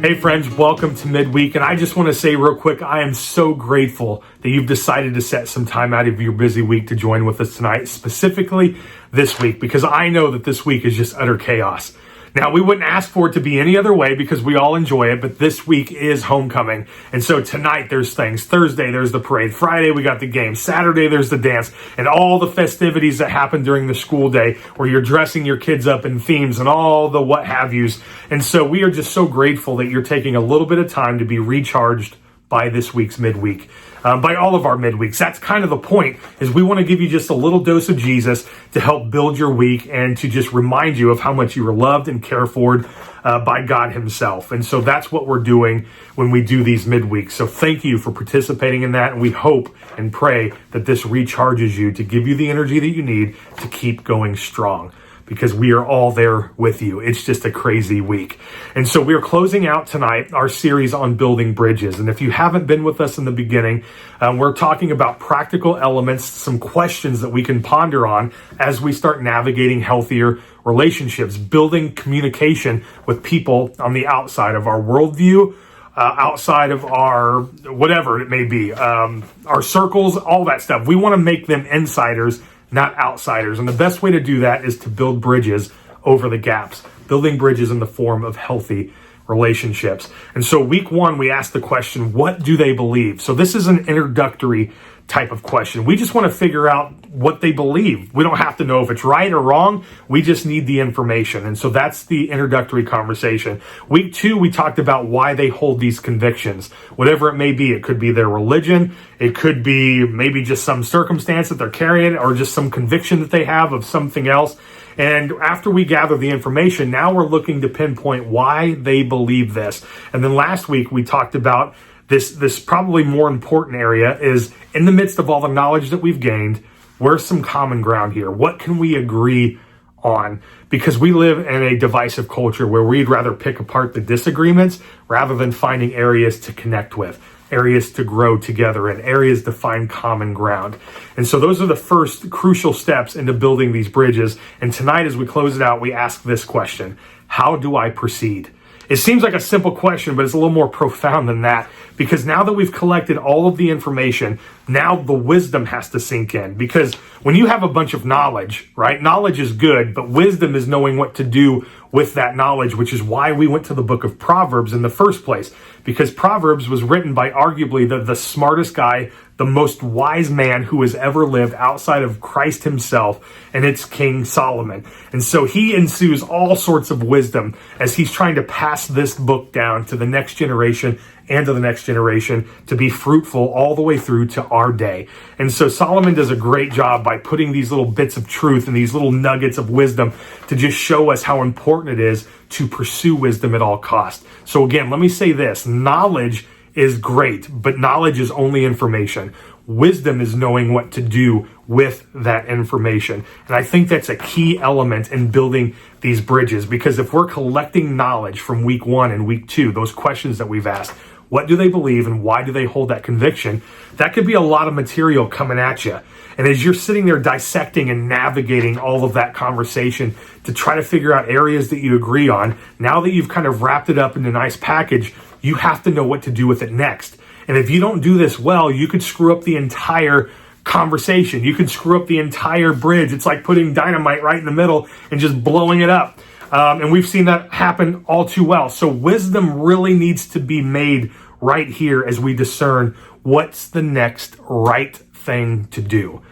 Hey friends, welcome to Midweek, and I just want to say real quick, I am so grateful that you've decided to set some time out of your busy week to join with us tonight, specifically this week, because I know that this week is just utter chaos. Now, we wouldn't ask for it to be any other way because we all enjoy it, but this week is homecoming. And so tonight there's things. Thursday, there's the parade. Friday, we got the game. Saturday, there's the dance and all the festivities that happen during the school day where you're dressing your kids up in themes and all the what have yous. And so we are just so grateful that you're taking a little bit of time to be recharged by this week's midweek. By all of our midweeks. That's kind of the point, is we want to give you just a little dose of Jesus to help build your week and to just remind you of how much you are loved and cared for by God himself. And so that's what we're doing when we do these midweeks. So thank you for participating in that. And we hope and pray that this recharges you to give you the energy that you need to keep going strong, because we are all there with you. It's just a crazy week. And so we are closing out tonight our series on building bridges. And if you haven't been with us in the beginning, we're talking about practical elements, some questions that we can ponder on as we start navigating healthier relationships, building communication with people on the outside of our worldview, outside of our whatever it may be, our circles, all that stuff. We want to make them insiders, not outsiders. And the best way to do that is to build bridges over the gaps, building bridges in the form of healthy relationships. And so week one, we asked the question, what do they believe? So this is an introductory type of question. We just want to figure out what they believe. We don't have to know if it's right or wrong. We just need the information. And so that's the introductory conversation. Week two, we talked about why they hold these convictions, whatever it may be. It could be their religion. It could be maybe just some circumstance that they're carrying, or just some conviction that they have of something else. And after we gather the information, now we're looking to pinpoint why they believe this. And then last week, we talked about this probably more important area is, in the midst of all the knowledge that we've gained, where's some common ground here? What can we agree on? Because we live in a divisive culture where we'd rather pick apart the disagreements rather than finding areas to connect with, areas to grow together in, areas to find common ground. And so those are the first crucial steps into building these bridges. And tonight, as we close it out, we ask this question: how do I proceed? It seems like a simple question, but it's a little more profound than that, because now that we've collected all of the information, now the wisdom has to sink in. Because when you have a bunch of knowledge, right, knowledge is good, but wisdom is knowing what to do with that knowledge, which is why we went to the book of Proverbs in the first place, because Proverbs was written by arguably the smartest guy, the most wise man who has ever lived outside of Christ himself, and it's King Solomon. And so he ensues all sorts of wisdom as he's trying to pass this book down to the next generation and to the next generation to be fruitful all the way through to our day. And so Solomon does a great job by putting these little bits of truth and these little nuggets of wisdom to just show us how important it is to pursue wisdom at all costs. So again, let me say this: knowledge is great, but knowledge is only information. Wisdom is knowing what to do with that information. And I think that's a key element in building these bridges, because if we're collecting knowledge from week one and week two, those questions that we've asked, what do they believe and why do they hold that conviction? That could be a lot of material coming at you. And as you're sitting there dissecting and navigating all of that conversation to try to figure out areas that you agree on, now that you've kind of wrapped it up in a nice package, you have to know what to do with it next. And if you don't do this well, you could screw up the entire conversation. You could screw up the entire bridge. It's like putting dynamite right in the middle and just blowing it up. And we've seen that happen all too well. So wisdom really needs to be made right here as we discern what's the next right thing to do.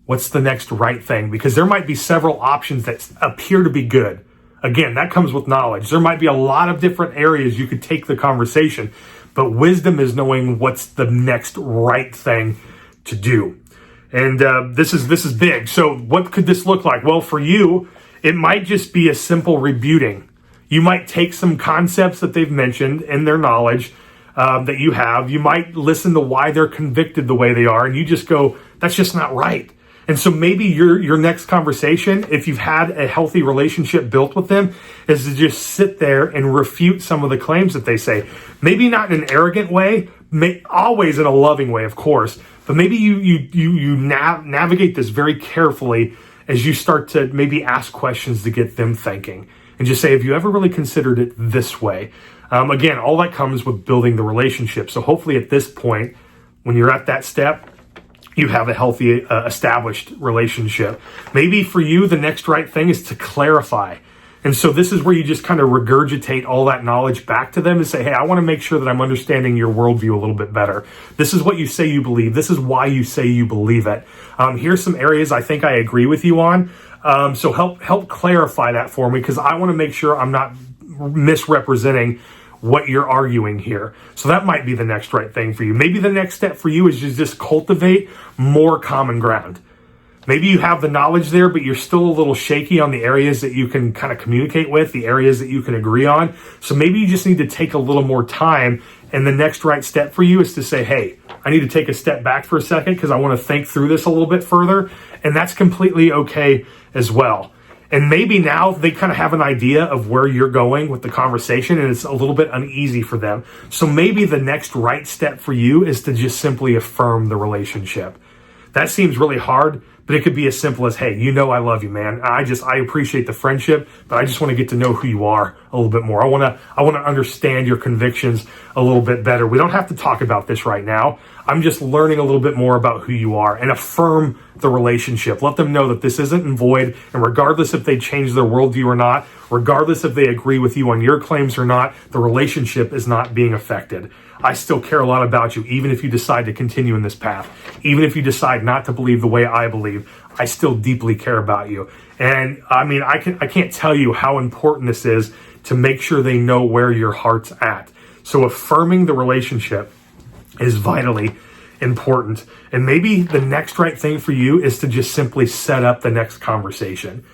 What's the next right thing? Because there might be several options that appear to be good. Again, that comes with knowledge. There might be a lot of different areas you could take the conversation, but wisdom is knowing what's the next right thing to do. And this is big. So what could this look like? Well, for you, it might just be a simple rebuting. You might take some concepts that they've mentioned in their knowledge that you have. You might listen to why they're convicted the way they are, and you just go, that's just not right. And so maybe your next conversation, if you've had a healthy relationship built with them, is to just sit there and refute some of the claims that they say. Maybe not in an arrogant way, always in a loving way, of course, but maybe you navigate this very carefully as you start to maybe ask questions to get them thinking. and just say, have you ever really considered it this way? Again, all that comes with building the relationship. So hopefully at this point, when you're at that step, you have a healthy, established relationship. Maybe for you, the next right thing is to clarify. And so this is where you just kind of regurgitate all that knowledge back to them and say, hey, I want to make sure that I'm understanding your worldview a little bit better. This is what you say you believe. This is why you say you believe it. Here's some areas I think I agree with you on. So help clarify that for me, because I want to make sure I'm not misrepresenting what you're arguing here. So that might be the next right thing for you. Maybe the next step for you is to just cultivate more common ground. Maybe you have the knowledge there, but you're still a little shaky on the areas that you can kind of communicate with, the areas that you can agree on. So maybe you just need to take a little more time. And the next right step for you is to say, hey, I need to take a step back for a second because I want to think through this a little bit further. And that's completely okay as well. And maybe now they kind of have an idea of where you're going with the conversation, and it's a little bit uneasy for them. So maybe the next right step for you is to just simply affirm the relationship. That seems really hard, but it could be as simple as, hey, you know I love you, man. I appreciate the friendship, but I just want to get to know who you are a little bit more. I want to understand your convictions a little bit better. We don't have to talk about this right now. I'm just learning a little bit more about who you are, and affirm the relationship. Let them know that this isn't void, and regardless if they change their worldview or not, regardless if they agree with you on your claims or not, the relationship is not being affected. I still care a lot about you, even if you decide to continue in this path. Even if you decide not to believe the way I believe, I still deeply care about you. And I mean, I can't tell you how important this is to make sure they know where your heart's at. So affirming the relationship is vitally important. And maybe the next right thing for you is to just simply set up the next conversation.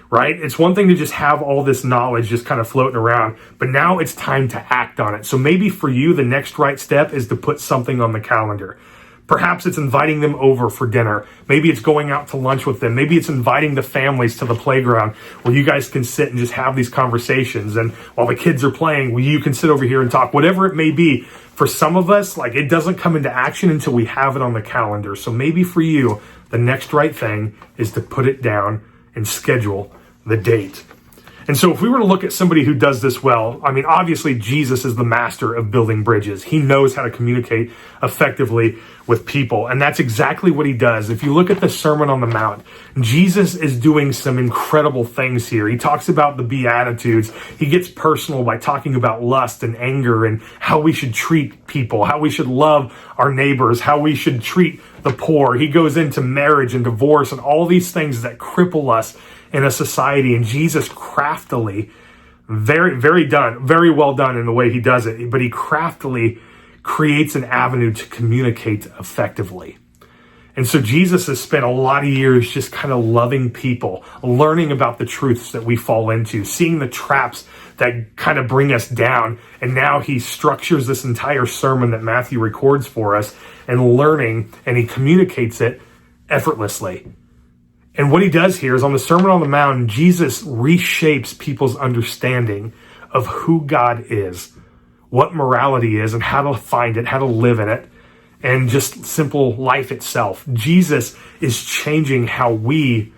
Right? It's one thing to just have all this knowledge just kind of floating around, but now it's time to act on it. So maybe for you, the next right step is to put something on the calendar. Perhaps it's inviting them over for dinner. Maybe it's going out to lunch with them. Maybe it's inviting the families to the playground where you guys can sit and just have these conversations. And while the kids are playing, you can sit over here and talk, whatever it may be. For some of us, like, it doesn't come into action until we have it on the calendar. So maybe for you, the next right thing is to put it down and schedule the date. And so if we were to look at somebody who does this well, I mean, obviously Jesus is the master of building bridges. He knows how to communicate effectively with people. And that's exactly what he does. If you look at the Sermon on the Mount, Jesus is doing some incredible things here. He talks about the Beatitudes. He gets personal by talking about lust and anger and how we should treat people, how we should love our neighbors, how we should treat the poor. He goes into marriage and divorce and all these things that cripple us in a society. And Jesus craftily, very well done in the way he does it, but he craftily creates an avenue to communicate effectively. And so Jesus has spent a lot of years just kind of loving people, learning about the truths that we fall into, seeing the traps that kind of bring us down. And now he structures this entire sermon that Matthew records for us and learning, and he communicates it effortlessly. And what he does here is on the Sermon on the Mount, Jesus reshapes people's understanding of who God is, what morality is, and how to find it, how to live in it, and just simple life itself. Jesus is changing how we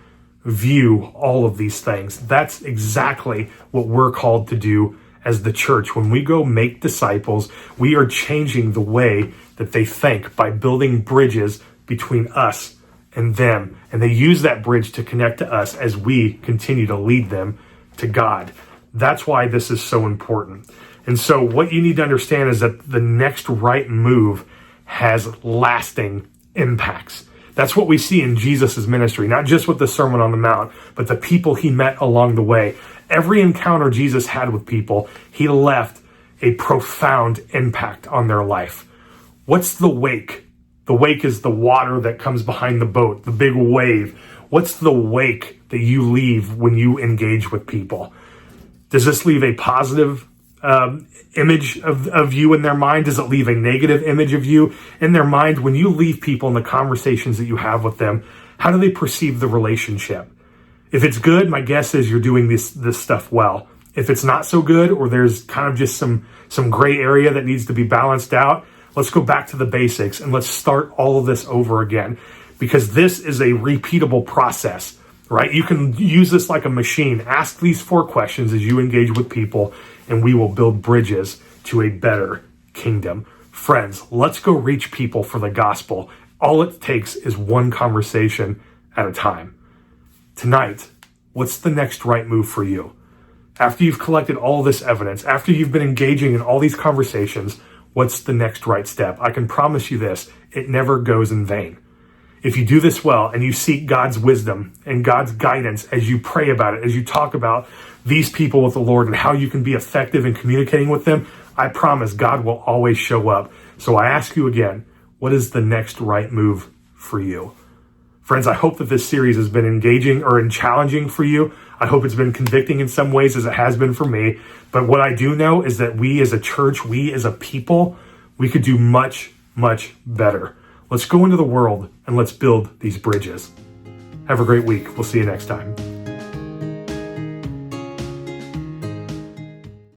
view all of these things. That's exactly what we're called to do as the church. When we go make disciples, we are changing the way that they think by building bridges between us and them. And they use that bridge to connect to us as we continue to lead them to God. That's why this is so important. And so what you need to understand is that the next right move has lasting impacts. That's what we see in Jesus' ministry, not just with the Sermon on the Mount, but the people he met along the way. Every encounter Jesus had with people, he left a profound impact on their life. What's the wake? The wake is the water that comes behind the boat, the big wave. What's the wake that you leave when you engage with people? Does this leave a positive image of you in their mind? Does it leave a negative image of you in their mind? When you leave people in the conversations that you have with them, how do they perceive the relationship? If it's good, my guess is you're doing this stuff well. If it's not so good, or there's kind of just some gray area that needs to be balanced out, let's go back to the basics and let's start all of this over again, because this is a repeatable process. right? You can use this like a machine. Ask these 4 questions as you engage with people, and we will build bridges to a better kingdom. Friends, let's go reach people for the gospel. All it takes is one conversation at a time. Tonight, what's the next right move for you? After you've collected all this evidence, after you've been engaging in all these conversations, what's the next right step? I can promise you this, it never goes in vain. If you do this well and you seek God's wisdom and God's guidance as you pray about it, as you talk about these people with the Lord and how you can be effective in communicating with them, I promise God will always show up. So I ask you again, what is the next right move for you? Friends, I hope that this series has been engaging or challenging for you. I hope it's been convicting in some ways as it has been for me. But what I do know is that we as a church, we as a people, we could do much, much better. Let's go into the world and let's build these bridges. Have a great week. We'll see you next time.